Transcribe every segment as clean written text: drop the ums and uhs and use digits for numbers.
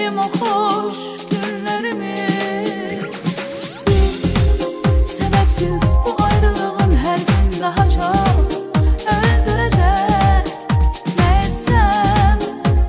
geçirdiğim o hoş günlerimi. Sebepsiz bu ayrılığın her gün daha çok öldürecek. Ne etsem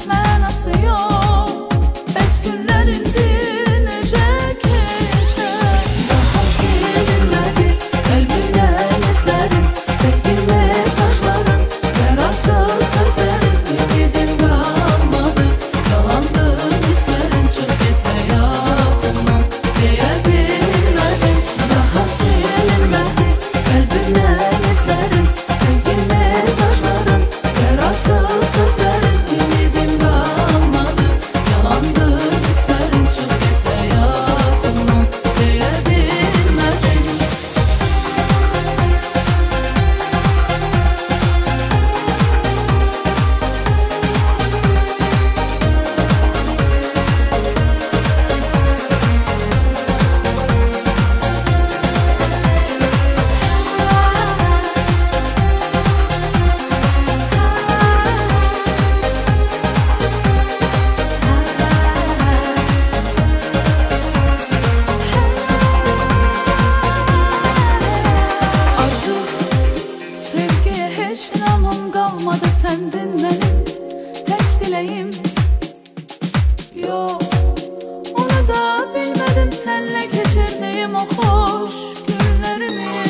manası yok. Beş günlerin dinecek geçecek. Daha silinmedi kalbimden izlerim. Sevgi mesajların, yararsız sözlerin. Ümidim kalmadı, yalandı hislerin. Çık git hayatımdan diyebilmedim. Daha silinmedi kalbimden izlerim. Sevgi mesajların, yararsız sözlerin. Ümidim kalmadı, yalandı hislerin. Çık git hayatımdan diyebilmedim. Artık sevgiye hiç inancım kalmadı. Sendin benim tek dileğim. Yok, onu da bilmedim senle geçirdiğim o hoş günlerimi.